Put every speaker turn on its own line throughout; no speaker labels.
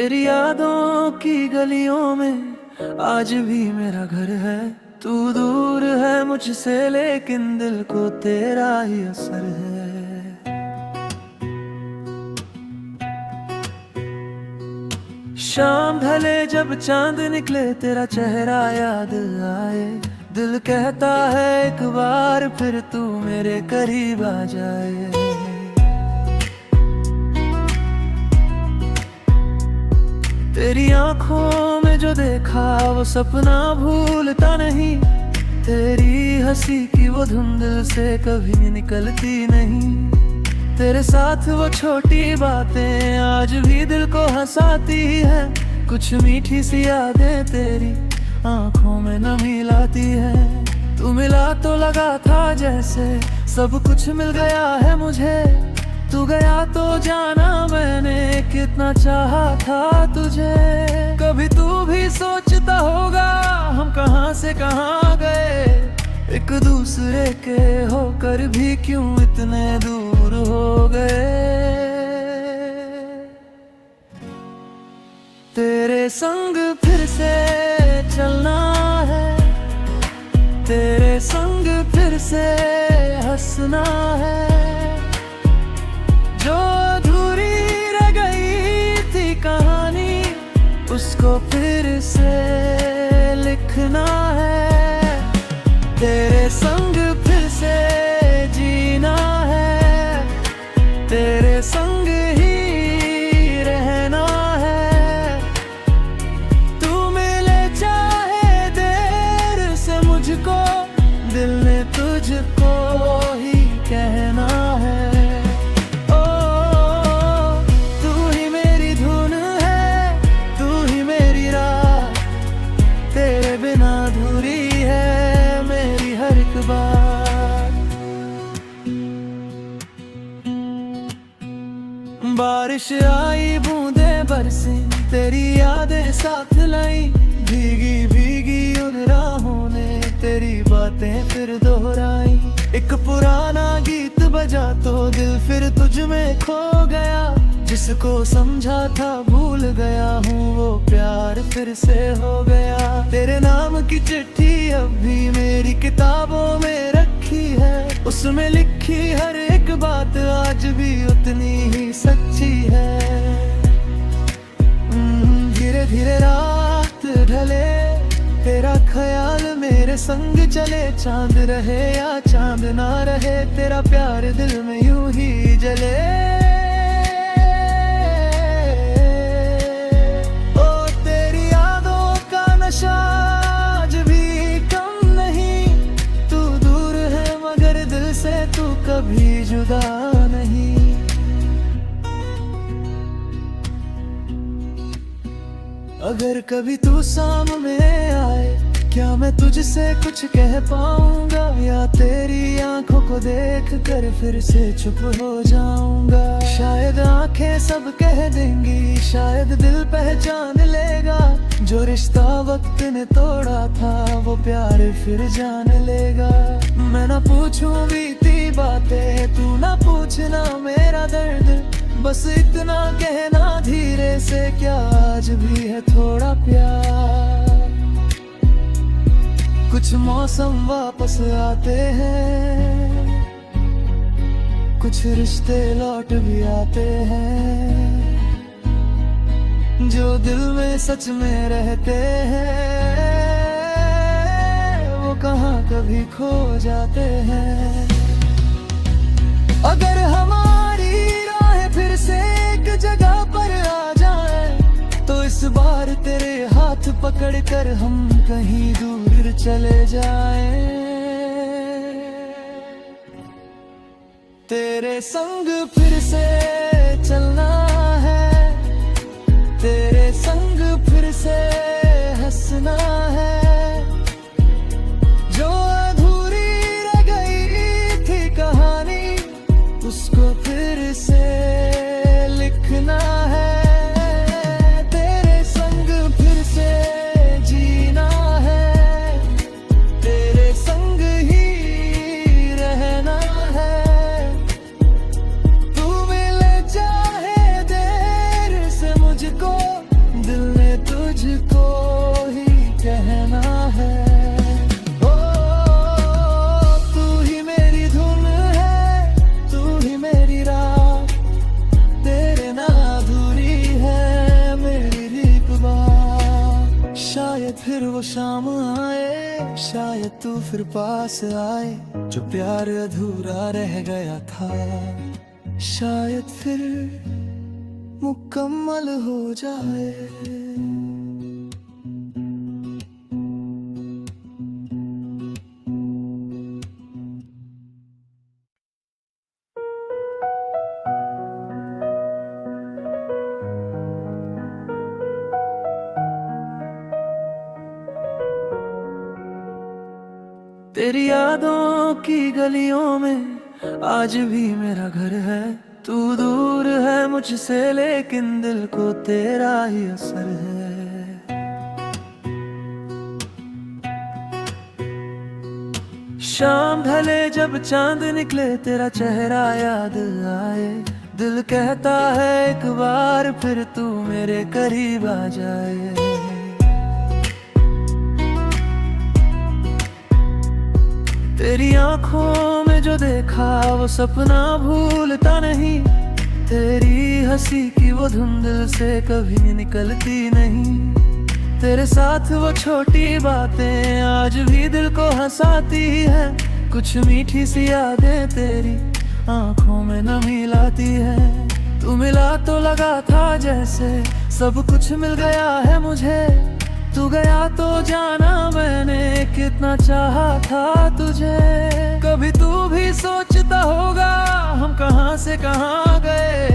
तेरी यादों की गलियों में आज भी मेरा घर है। तू दूर है मुझसे लेकिन दिल को तेरा ही असर है। शाम ढले जब चांद निकले तेरा चेहरा याद आए। दिल कहता है एक बार फिर तू मेरे करीब आ जाए। तेरी आंखों में जो देखा वो सपना भूलता नहीं। तेरी हंसी की वो धुन दिल से कभी निकलती नहीं। तेरे साथ वो छोटी बातें आज भी दिल को हंसाती है। कुछ मीठी सी यादें तेरी आंखों में नमी लाती है। तू मिला तो लगा था जैसे सब कुछ मिल गया है मुझे। तू गया तो जाना मैंने कितना चाहा था तुझे। कभी तू भी सोचता होगा हम कहां से कहां गए। एक दूसरे के होकर भी क्यों इतने दूर हो गए। तेरे संग फिर से चलना है। तेरे संग फिर से हंसना है। जो अधूरी रह गई थी कहानी उसको फिर से लिखना है। तेरे संग फिर से जीना है। तेरे संग ही रहना है। तू मिले चाहे देर से मुझको दिल ने तुझको ही कहना है। बारिश आई बूंदे बरसी तेरी यादें साथ लाई। भीगी भीगी उन राहों ने तेरी बातें फिर दोहराई। एक पुराना गीत बजा तो दिल फिर तुझ में खो गया। जिसको समझा था भूल गया हूँ वो प्यार फिर से हो गया। तेरे नाम की चिट्ठी अब भी मेरी किताबों में रखी है। उसमें लिखी हर एक बात आज भी उतनी ही सच्ची है। धीरे धीरे रात ढले तेरा ख्याल मेरे संग चले। चांद रहे या चांद ना रहे तेरा प्यार दिल में यूं ही जले। ओ तेरी यादों का नशा आज भी कम नहीं। तू दूर है मगर दिल से तू कभी जुदा नहीं। अगर कभी तू सामने आए क्या मैं तुझसे कुछ कह पाऊंगा। या तेरी आंखों को देख कर फिर से चुप हो जाऊंगा। शायद आंखें सब कह देंगी शायद दिल पहचान लेगा। जो रिश्ता वक्त ने तोड़ा था वो प्यार फिर जान लेगा। मैं ना पूछूं बीती बातें तू ना पूछना मेरा दर्द। बस इतना कहना धीरे से क्या आज भी है थोड़ा प्यार। कुछ मौसम वापस आते हैं। कुछ रिश्ते लौट भी आते हैं। जो दिल में सच में रहते हैं वो कहाँ कभी खो जाते हैं। अगर हमारी राहें फिर से एक जगह पर आ जाए तो इस बार तेरे हाथ पकड़ कर हम कहीं दूर चले जाएं। तेरे संग फिर से चलना है। तेरे संग फिर से हंसना है। जो अधूरी रह गई थी कहानी उसको फिर से लिखना है। तेरे संग फिर से जीना है। तेरे संग ही रहना है। तू मिले चाहे देर से मुझको शायद फिर वो शाम आए, शायद तू फिर पास आए, जो प्यार अधूरा रह गया था शायद फिर मुकम्मल हो जाए। तेरी यादों की गलियों में आज भी मेरा घर है। तू दूर है मुझसे लेकिन दिल को तेरा ही असर है। शाम ढले जब चांद निकले तेरा चेहरा याद आए, दिल कहता है एक बार फिर तू मेरे करीब आ जाए। तेरी आंखों में जो देखा वो सपना भूलता नहीं, तेरी हंसी की वो धुन दिल से कभी निकलती नहीं। तेरे साथ वो छोटी बातें आज भी दिल को हंसाती है, कुछ मीठी सी यादें तेरी आंखों में नमी लाती है। तू मिला तो लगा था जैसे सब कुछ मिल गया है मुझे, तू गया तो जाना मैंने कितना चाहा था तुझे। कभी तू भी सोचता होगा हम कहां से कहां गए,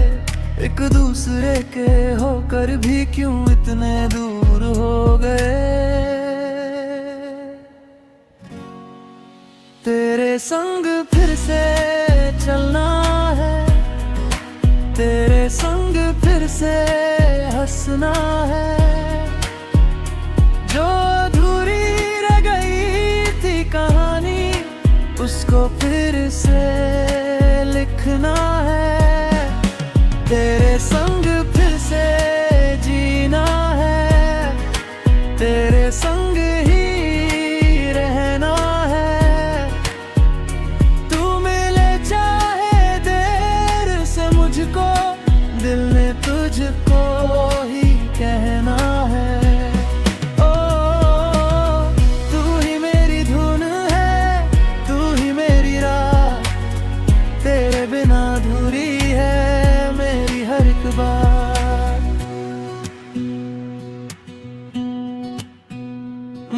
एक दूसरे के होकर भी क्यों इतने दूर हो गए। तेरे संग फिर से चलना है, तेरे संग फिर से हंसना है, जो अधूरी रह गई थी कहानी उसको फिर से लिखना है। तेरे संग फिर से जीना है, तेरे संग ही रहना है। तू मिले चाहे देर से मुझको, दिल ने तुझको ही कहना है।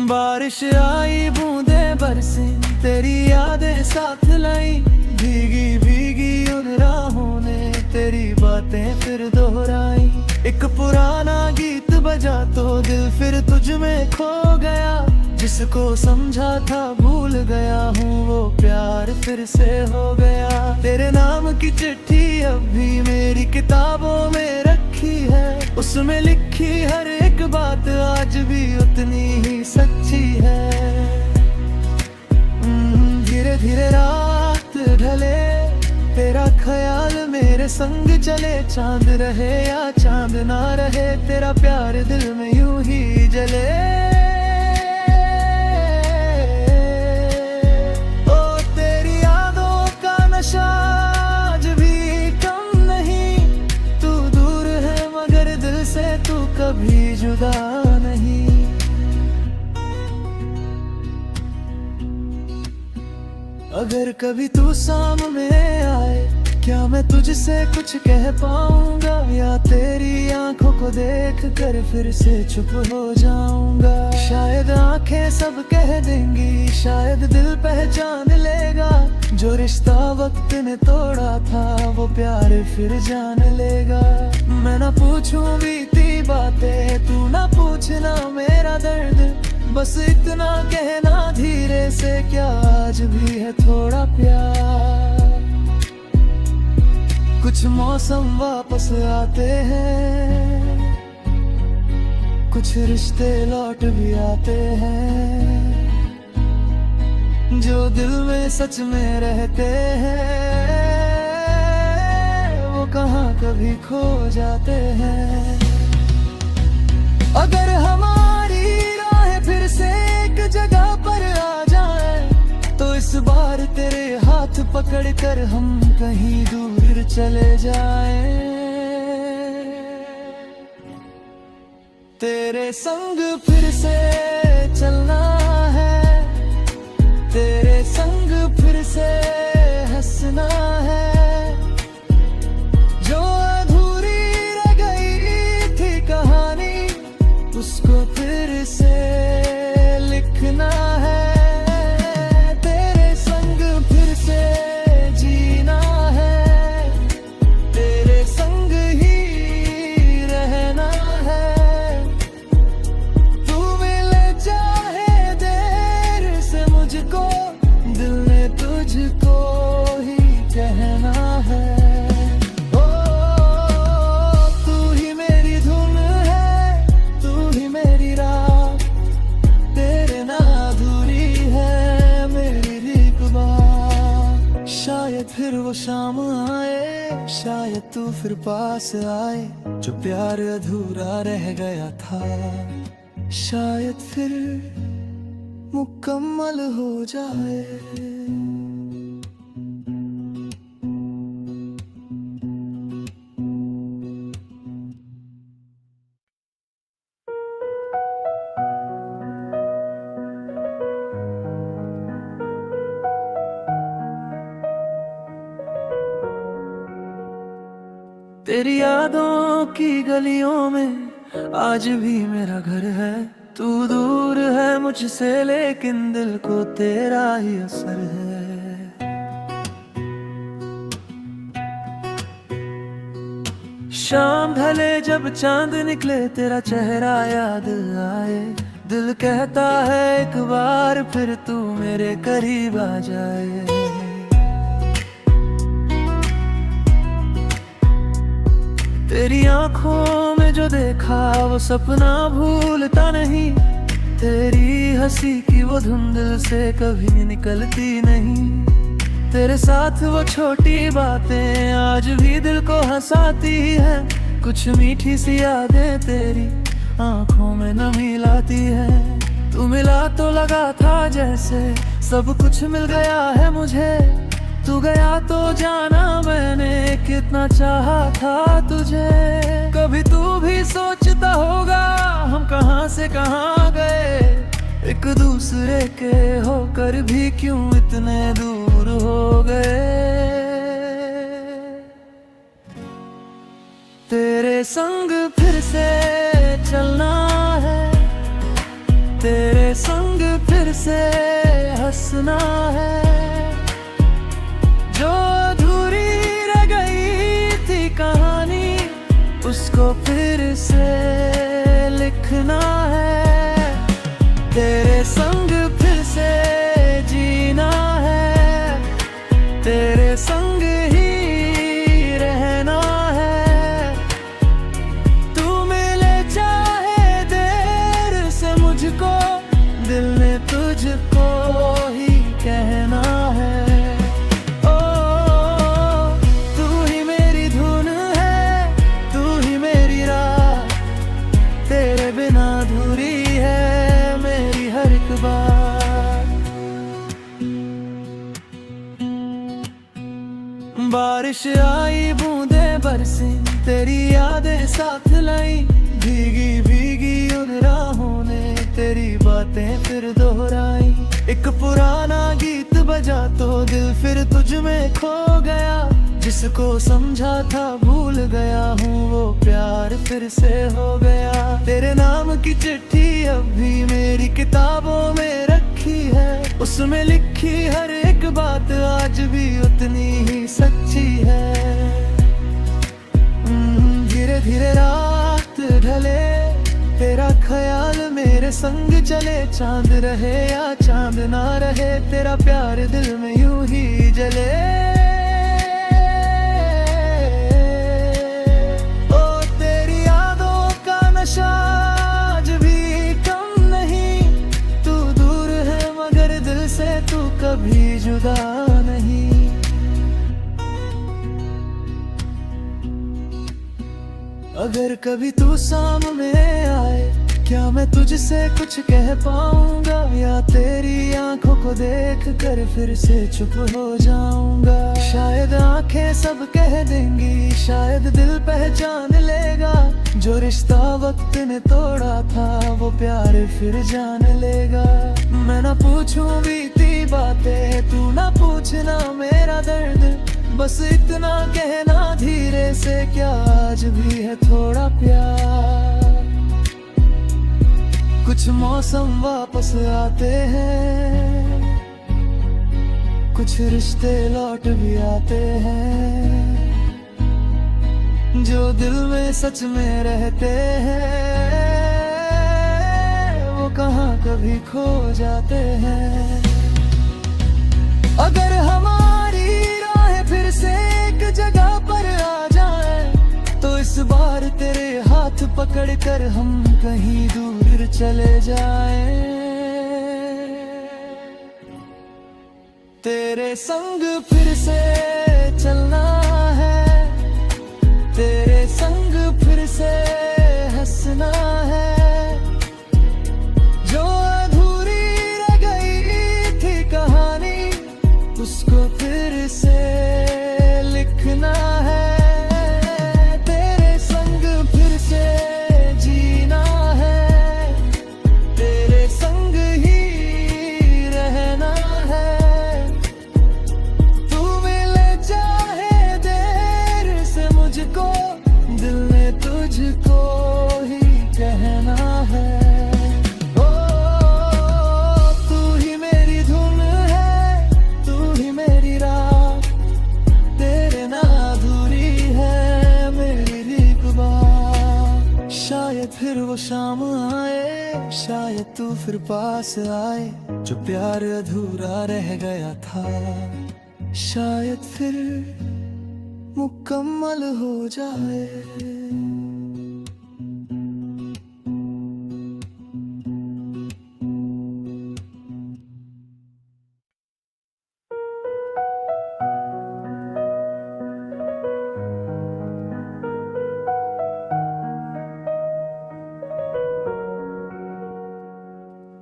बारिश आई बूंदे बरसी तेरी यादें साथ लाई, भीगी भीगी उन राहों ने तेरी बातें फिर दोहराई। एक पुराना गीत बजा तो दिल फिर तुझ में खो गया, जिसको समझा था भूल गया हूँ वो प्यार फिर से हो गया। तेरे नाम की चिट्ठी अब भी मेरी किताबों में रखी है, उसमें लिखी हर एक बात आज भी उतनी ही सच्ची है। धीरे धीरे रात ढले तेरा ख्याल मेरे संग चले, चांद रहे या चांद ना रहे तेरा प्यार दिल में यूं ही जले। ओ तेरी यादों का नशा आज भी कम नहीं, तू दूर है मगर दिल से तू कभी जुदा नहीं। अगर कभी तू सामने आए क्या मैं तुझसे कुछ कह पाऊंगा, या तेरी आंखों को देख कर फिर से चुप हो जाऊंगा। शायद आंखें सब कह देंगी, शायद दिल पहचान लेगा, जो रिश्ता वक्त ने तोड़ा था वो प्यार फिर जान लेगा। मैं ना पूछूं बीती बातें, तू ना पूछना मेरा दर्द, बस इतना कहना धीरे से क्या आज भी है थोड़ा प्यार। कुछ मौसम वापस आते हैं, कुछ रिश्ते लौट भी आते हैं, जो दिल में सच में रहते हैं वो कहाँ कभी खो जाते हैं। अगर हमारी राहें फिर से एक जगह पर आ जाए तो इस बार तेरे हाथ पकड़ कर हम कहीं दूर चले जाएं। तेरे संग फिर से चलना है, तेरे संग फिर से हंसना है। जो अधूरी रह गई थी कहानी, उसको फिर से लिखना है। तेरे संग फिर से जीना है, तेरे संग ही रहना है। तू मिले चाहे देर से मुझको, दिल ने तुझको ही कहना है। ओ तू ही मेरी धुन है, तू ही मेरी राह, तेरे ना अधूरी है मेरी रिकबार। शायद फिर वो शाम आए, शायद तू फिर पास आए, जो प्यार अधूरा रह गया था शायद फिर मुकम्मल हो जाए। तेरी यादों की गलियों में आज भी मेरा घर है। तू दूर है मुझसे लेकिन दिल को तेरा ही असर है। शाम ढले जब चांद निकले, तेरा चेहरा याद आए। दिल कहता है एक बार फिर तू मेरे करीब आ जाए। तेरी आंखों में जो देखा वो सपना भूलता नहीं। तेरी हंसी की वो धुन दिल से कभी निकलती नहीं। तेरे साथ वो छोटी बातें आज भी दिल को हंसाती है। कुछ मीठी सी यादें तेरी आंखों में नमी लाती है। तू मिला तो लगा था जैसे सब कुछ मिल गया है मुझे। तू गया तो जाना मैंने कितना चाहा था तुझे। कभी तू भी सोचता होगा हम कहां से कहां गए, एक दूसरे के होकर भी क्यों इतने दूर हो गए। तेरे संग फिर से चलना है, तेरे संग फिर से हंसना है। जो अधूरी रह गई थी कहानी, उसको फिर से लिखना है। तेरे संग फिर से जीना है, तेरे संग ही रहना है। तू मिले चाहे देर से मुझको, दिल ने तुझको ही कहना है। अधूरी है मेरी हर एक बात। बारिश आई बूंदे बरसी, तेरी यादें साथ लाई। भीगी भीगी उन राहों ने तेरी बातें फिर दोहराई। एक पुराना गीत बजा तो दिल फिर तुझ में खो गया। जिसको समझा था भूल गया हूँ, वो प्यार फिर से हो गया। तेरे नाम की चिट्ठी अब भी मेरी किताबों में रखी है। उसमें लिखी हर एक बात आज भी उतनी ही सच्ची है। धीरे धीरे रात ढले, तेरा ख्याल मेरे संग चले। चांद रहे या चांद ना रहे, तेरा प्यार दिल में यूं ही जले। आज भी कम नहीं, तू दूर है मगर दिल से तू कभी जुदा नहीं। अगर कभी तू सामने आए, क्या मैं तुझसे कुछ कह पाऊंगा, या तेरी आंखों को देख कर फिर से चुप हो जाऊंगा। शायद आंखें सब कह देंगी, शायद दिल पहचान लेगा, जो रिश्ता वक्त ने तोड़ा था वो प्यार फिर जान लेगा। मैं ना पूछूं बीती बातें, तू ना पूछना मेरा दर्द, बस इतना कहना धीरे से, क्या आज भी है थोड़ा प्यार। कुछ मौसम वापस आते हैं, कुछ रिश्ते लौट भी आते हैं, जो दिल में सच में रहते हैं वो कहाँ कभी खो जाते हैं। अगर हमारी राहें फिर से एक जगह पर आ जाए, तो इस बार तेरे हाथ पकड़ कर हम कहीं दूर चले जाएं। तेरे संग फिर से चलना है, तेरे संग फिर से हंसना है, जो अधूरी रह गई थी कहानी उसको फिर से लिखना है। तेरे संग फिर से जीना है, तेरे संग ही रहना है, तू मिले चाहे देर से मुझको, दिल ने तुझको ही कहना है। ओ तू ही मेरी धुन है, तू ही मेरी राह, तेरे ना अधूरी है मेरी रिकबा। शायद फिर वो शाम आए, शायद तू फिर पास आए, जो प्यार अधूरा रह गया था शायद फिर मुकम्मल हो जाए।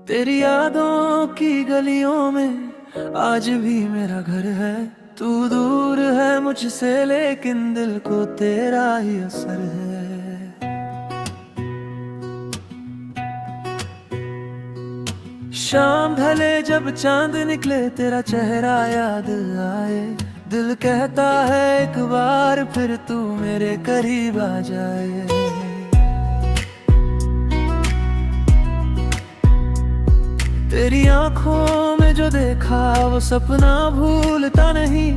तेरी यादों की गलियों में आज भी मेरा घर है, तू दूर है मुझसे लेकिन दिल को तेरा ही असर है। शाम ढले जब चांद निकले तेरा चेहरा याद आए, दिल कहता है एक बार फिर तू मेरे करीब आ जाए। तेरी आंखों में जो देखा वो सपना भूलता नहीं,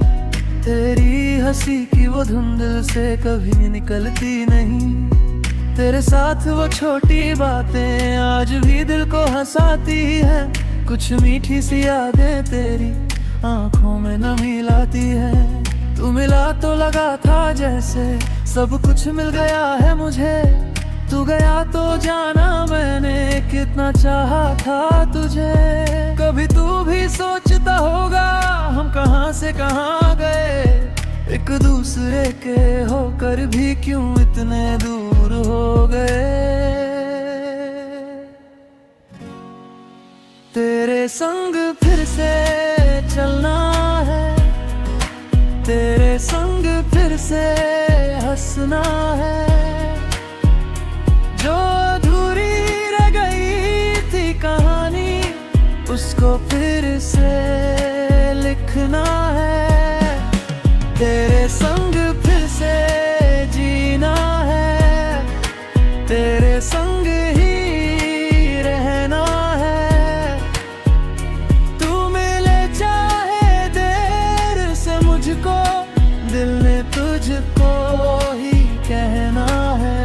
तेरी हंसी की वो धुन दिल से कभी निकलती नहीं। तेरे साथ वो छोटी बातें आज भी दिल को हंसाती है, कुछ मीठी सी यादें तेरी आंखों में नमी लाती है। तू मिला तो लगा था जैसे सब कुछ मिल गया है मुझे, तू गया तो जाना मैंने कितना चाहा था तुझे। कभी तू भी सोचता होगा हम कहाँ से कहाँ गए, एक दूसरे के होकर भी क्यों इतने दूर हो गए। तेरे संग फिर से चलना है, तेरे संग फिर से हंसना है, जो अधूरी रह गई थी कहानी उसको फिर से लिखना है। तेरे संग फिर से जीना है, तेरे संग ही रहना है, तू मिले चाहे देर से मुझको, दिल ने तुझको ही कहना है।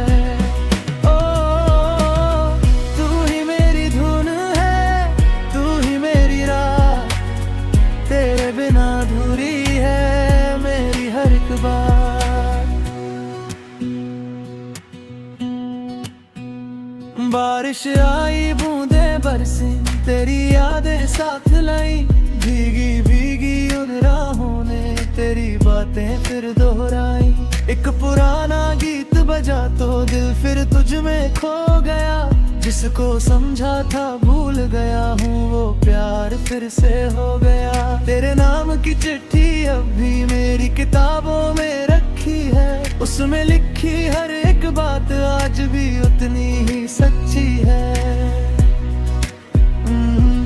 बारिश आई बूंदे बरसी, तेरी यादें साथ लाई, भीगी भीगी उन राहों ने तेरी बातें फिर दोहराई। एक पुराना गीत बजा तो दिल फिर तुझ में खो गया। जिसको समझा था भूल गया हूँ, वो प्यार फिर से हो गया। तेरे नाम की चिट्ठी अब भी मेरी किताबों में रखी है। उसमें लिखी हर एक बात आज भी उतनी ही सच्ची है।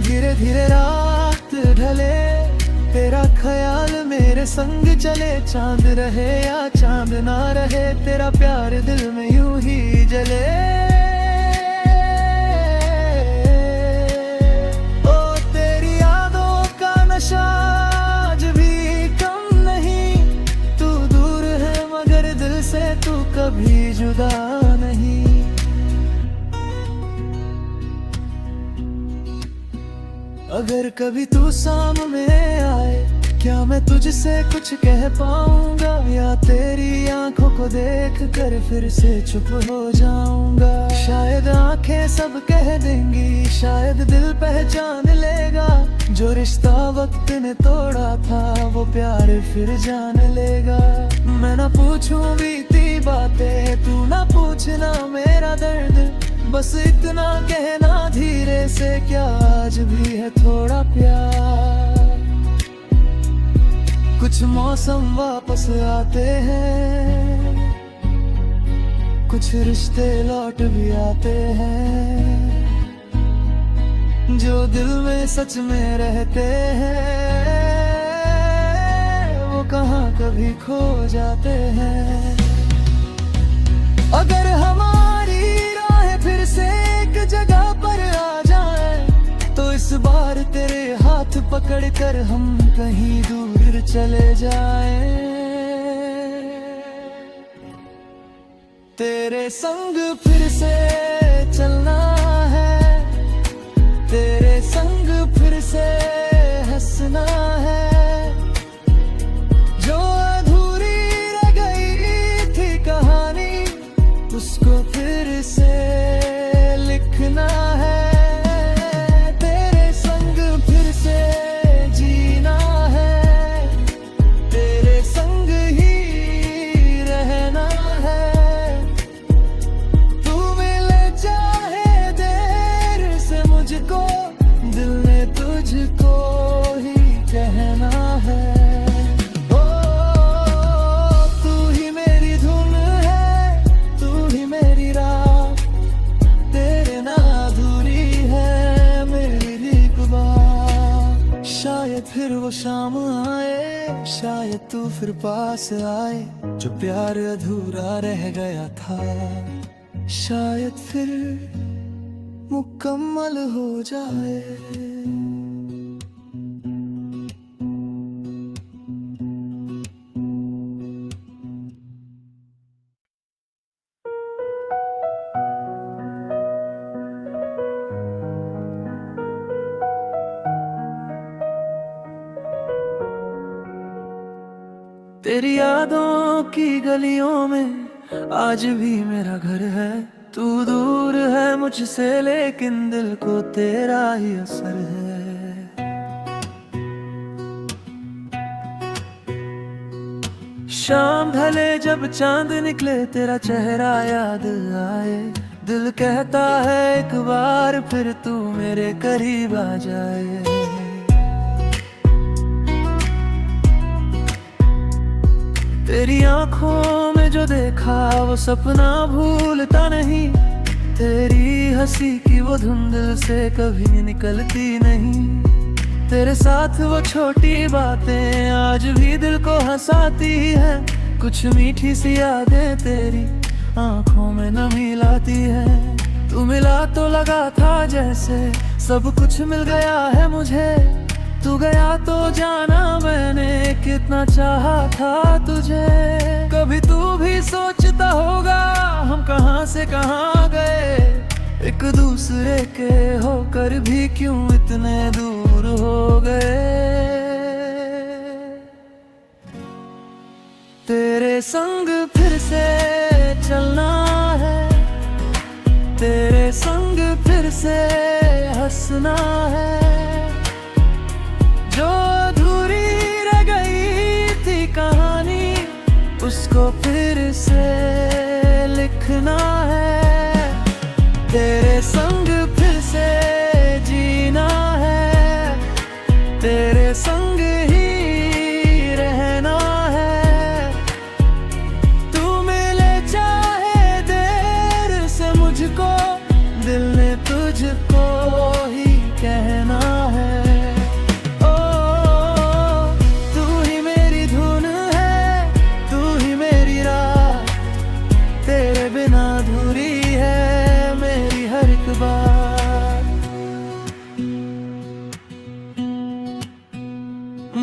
धीरे धीरे रात ढले, तेरा ख्याल मेरे संग चले। चांद रहे या चांद ना रहे, तेरा प्यार दिल में यूं ही जले। ओ तेरी यादों का नशा आज भी कम नहीं। तू दूर है मगर दिल से तू कभी जुदा नहीं। अगर कभी तू सामने आए, क्या मैं तुझसे कुछ कह पाऊंगा, या तेरी आंखों को देख कर फिर से चुप हो जाऊंगा। शायद आंखें सब कह देंगी, शायद दिल पहचान लेगा। जो रिश्ता वक्त ने तोड़ा था वो प्यार फिर जान लेगा। मैं ना पूछूं बीती बातें, तू ना पूछना मेरा दर्द। बस इतना कहना धीरे से, क्या आज भी है थोड़ा प्यार। कुछ मौसम वापस आते हैं, कुछ रिश्ते लौट भी आते हैं। जो दिल में सच में रहते हैं, वो कहाँ कभी खो जाते हैं। अगर हमारी राहें फिर से एक जगह पर आ जाए, तो इस बार तेरे हाथ पकड़ कर हम कहीं दूर चले जाएं। तेरे संग फिर से चलना है, तेरे संग फिर से हंसना है। जो अधूरी रह गई थी कहानी, उसको फिर से लिखना है। तेरे संग फिर से जीना है, तेरे संग ही रहना है। तू मिले चाहे देर से मुझको, दिल ने तुझको ही कहना है। फिर वो शाम आए, शायद तू फिर पास आए। जो प्यार अधूरा रह गया था, शायद फिर मुकम्मल हो जाए। तेरी यादों की गलियों में आज भी मेरा घर है। तू दूर है मुझसे लेकिन दिल को तेरा ही असर है। शाम ढले जब चांद निकले, तेरा चेहरा याद आए। दिल कहता है एक बार फिर तू मेरे करीब आ जाए। तेरी आंखों में जो देखा वो सपना भूलता नहीं। तेरी हंसी की वो धुन दिल से कभी निकलती नहीं। तेरे साथ वो छोटी बातें आज भी दिल को हंसाती है। कुछ मीठी सी यादें तेरी आंखों में नमी लाती है। तू मिला तो लगा था जैसे सब कुछ मिल गया है मुझे। तू गया तो जाना मैंने कितना चाहा था तुझे। कभी तू भी सोचता होगा हम कहां से कहां गए। एक दूसरे के होकर भी क्यों इतने दूर हो गए। तेरे संग फिर से चलना है, तेरे संग फिर से हंसना है। जो अधूरी रह गई थी कहानी, उसको मुझको फिर से लिखना है, तेरे संग फिर से जीना है, तेरे संग ही रहना है। तू मिले चाहे देर से मुझको, दिल ने तुझको ही कहना है।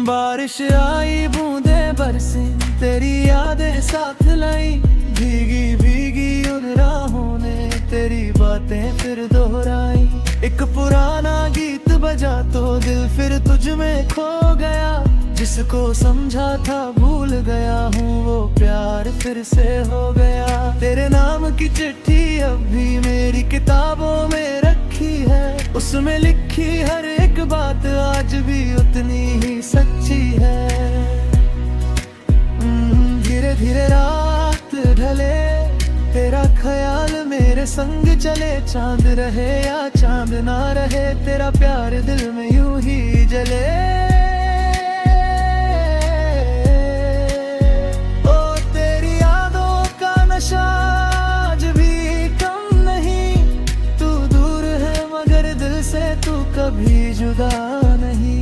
बारिश आई बूंदे बरसी, तेरी यादें साथ लाई, भीगी भीगी उन राहों ने तेरी बातें फिर दोहराई। एक पुराना गीत बजा तो दिल फिर तुझ में खो गया, जिसको समझा था भूल गया हूँ वो प्यार फिर से हो गया। तेरे नाम की चिट्ठी अब भी मेरी किताबों में रखी है, उसमें लिखी हर एक बात आज भी उतनी ही सच्ची है। धीरे धीरे रात ढले, तेरा ख्याल मेरे संग चले, चांद रहे या चांद ना रहे, तेरा प्यार दिल में यूं ही जले। ओ तेरी यादों का नशा आज भी कम नहीं, तू दूर है मगर दिल से तू कभी जुदा नहीं।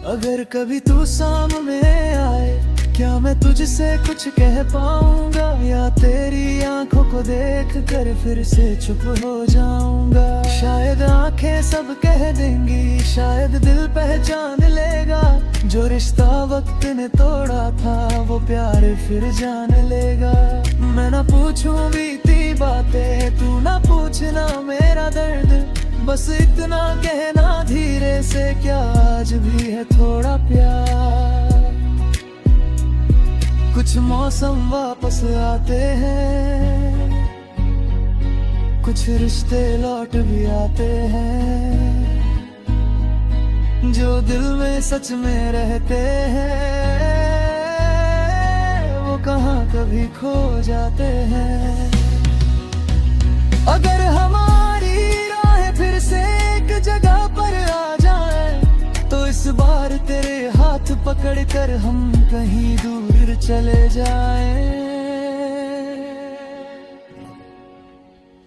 अगर कभी तू सामने आए, क्या मैं तुझसे कुछ कह पाऊंगा, या तेरी आंखों को देख कर फिर से चुप हो जाऊंगा। शायद आंखें सब कह देंगी, शायद दिल पहचान लेगा, जो रिश्ता वक्त ने तोड़ा था वो प्यार फिर जान लेगा। मैं ना पूछूं बीती बातें, तू ना पूछना मेरा दर्द, बस इतना कहना धीरे से क्या आज भी है थोड़ा प्यार। कुछ मौसम वापस आते हैं, कुछ रिश्ते लौट भी आते हैं, जो दिल में सच में रहते हैं वो कहाँ कभी खो जाते हैं। अगर हमारी राहें फिर से एक जगह पर आ जाए, तो इस बार तेरे हाथ पकड़ कर हम कहीं दूर चले जाएं।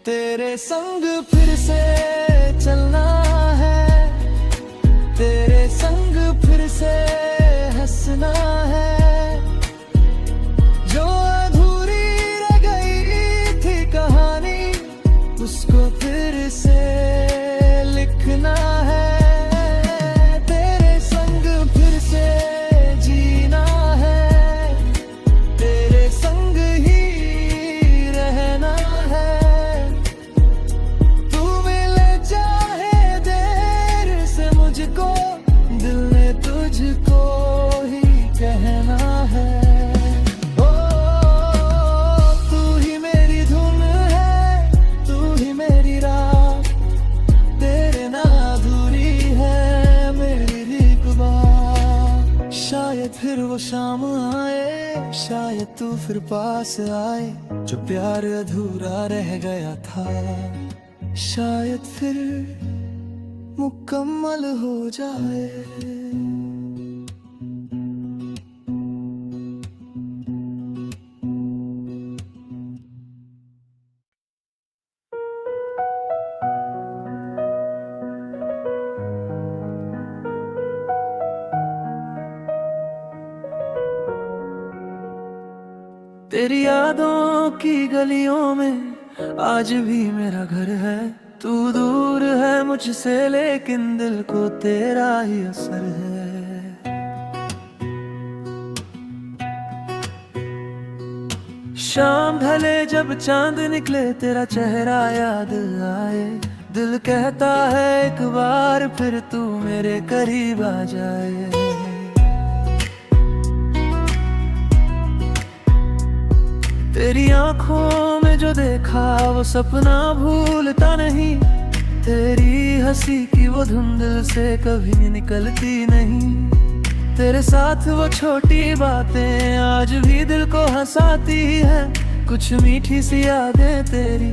तेरे संग फिर से चलना है, तेरे संग फिर से हंसना है, जो अधूरी रह गई थी कहानी उसको फिर से लिखना है। तेरे संग फिर से जीना है, तेरे संग ही रहना है। तू मिले चाहे देर से मुझको, दिल ने तुझको ही कहना है। ओ तू ही मेरी धुन है, तू ही मेरी राह, तेरे ना अधूरी है मेरी रिकबार। शायद फिर वो शाम आए, शायद तू फिर पास आए, जो प्यार अधूरा रह गया था शायद फिर मुकम्मल हो जाए। तेरी यादों की गलियों में आज भी मेरा घर है, तू दूर है मुझसे लेकिन दिल को तेरा ही असर है। शाम ढले जब चांद निकले तेरा चेहरा याद आए, दिल कहता है एक बार फिर तू मेरे करीब आ जाए। तेरी आंखों में जो देखा वो सपना भूलता नहीं, तेरी हंसी की वो धुन दिल से कभी निकलती नहीं। तेरे साथ वो छोटी बातें आज भी दिल को हंसाती है। कुछ मीठी सी यादें तेरी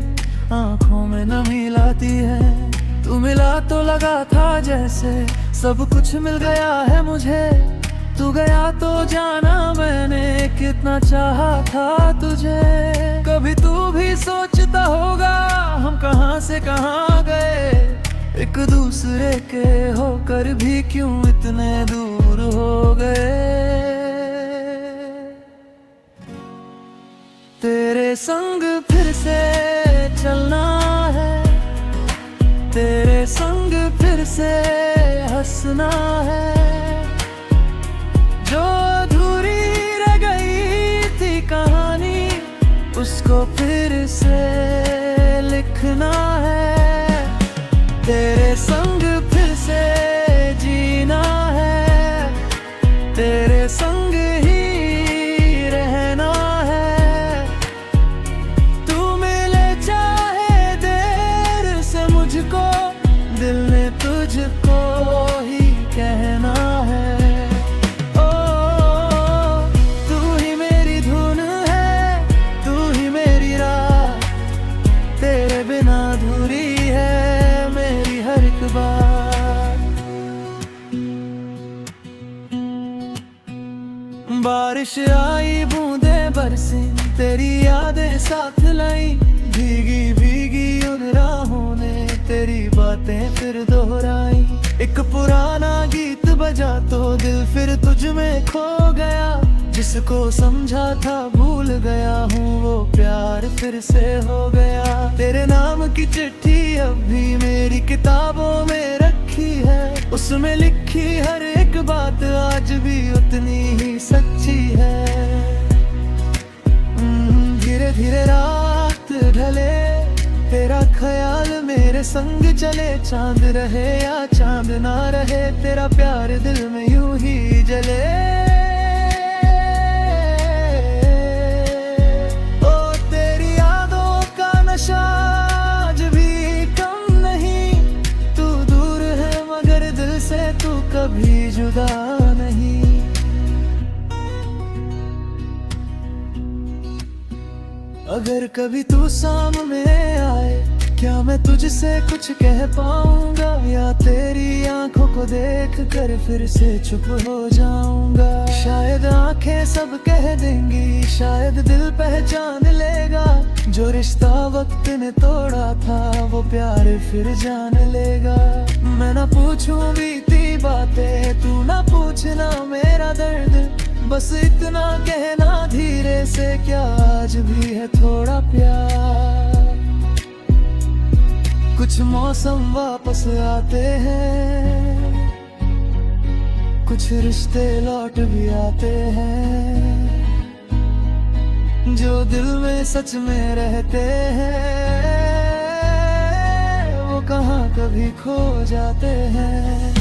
आंखों में नमी लाती है। तू मिला तो लगा था जैसे सब कुछ मिल गया है मुझे। तू गया तो जाना मैंने कितना चाहा था तुझे। कभी तू भी सोचता होगा हम कहां से कहां गए, एक दूसरे के होकर भी क्यों इतने दूर हो गए। तेरे संग फिर से चलना है, तेरे संग फिर से हंसना है। जो अधूरी रह गई थी कहानी उसको फिर से लिखना है। तेरे संग फिर से जीना है, तेरे संग ही रहना है। तू मिले चाहे देर से मुझको, दिल ने तुझको ही कहना है। ओ तू ही मेरी धुन है, तू ही मेरी राह, तेरे बिना अधूरी है मेरी हर एक बात। बारिश आई बूंदे बरसी, तेरी यादें साथ लाई। भीगी भीगी उन राहों ने तेरी बातें फिर दोहराई। एक पुराना गीत बजा तो दिल फिर तुझ में खो गया। जिसको समझा था भूल गया हूँ वो प्यार फिर से हो गया। तेरे नाम की चिट्ठी अब भी मेरी किताबों में रखी है। उसमें लिखी हर एक बात आज भी उतनी ही सच्ची है। धीरे धीरे रात ढले, तेरा ख्याल मेरे संग चले। चांद रहे या चांद ना रहे, तेरा प्यार दिल में यूं ही जले। आज भी कम नहीं, तू दूर है मगर दिल से तू कभी जुदा नहीं। अगर कभी तू सामने आए, क्या मैं तुझसे कुछ कह पाऊंगा, या तेरी आंखों को देख कर फिर से चुप हो जाऊंगा। शायद आंखें सब कह देंगी, शायद दिल पहचान लेगा। जो रिश्ता वक्त ने तोड़ा था वो प्यार फिर जान लेगा। मैं ना पूछूं बीती बातें, तू ना पूछना मेरा दर्द। बस इतना कहना धीरे से, क्या आज भी है थोड़ा प्यार। कुछ मौसम वापस आते हैं, कुछ रिश्ते लौट भी आते हैं। जो दिल में सच में रहते हैं वो कहाँ कभी खो जाते हैं।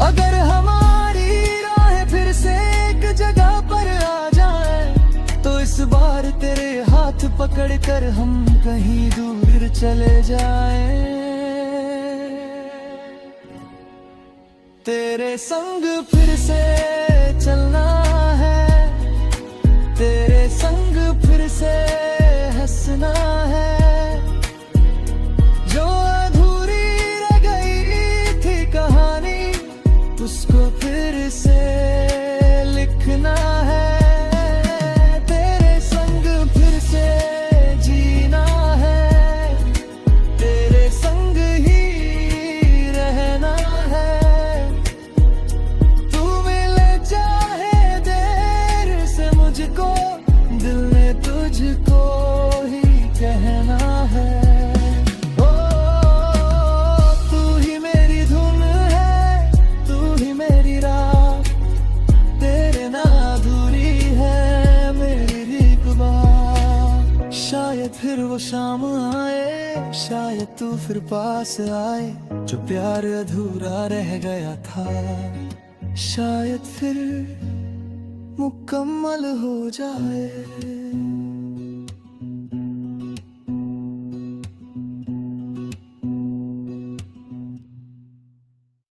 अगर हमारी राहें फिर से एक जगह पर आ जाए, तो इस बार तेरे हाथ पकड़ कर हम कहीं दूर चले जाएं। तेरे संग फिर से चलना है, तेरे संग फिर से हंसना है। जो अधूरी रह गई थी कहानी उसको फिर से लिखना है। तेरे संग फिर से जीना है, तेरे संग ही रहना है। तू मिले चाहे देर से मुझको, दिल ने तुझको ही कहना है। ओ तू ही मेरी धुन है, तू ही मेरी राह, तेरे ना अधूरी है मेरी एक बात। शायद फिर वो शाम आए, शायद तू फिर पास आए। जो प्यार अधूरा रह गया था शायद फिर मुकम्मल हो जाए।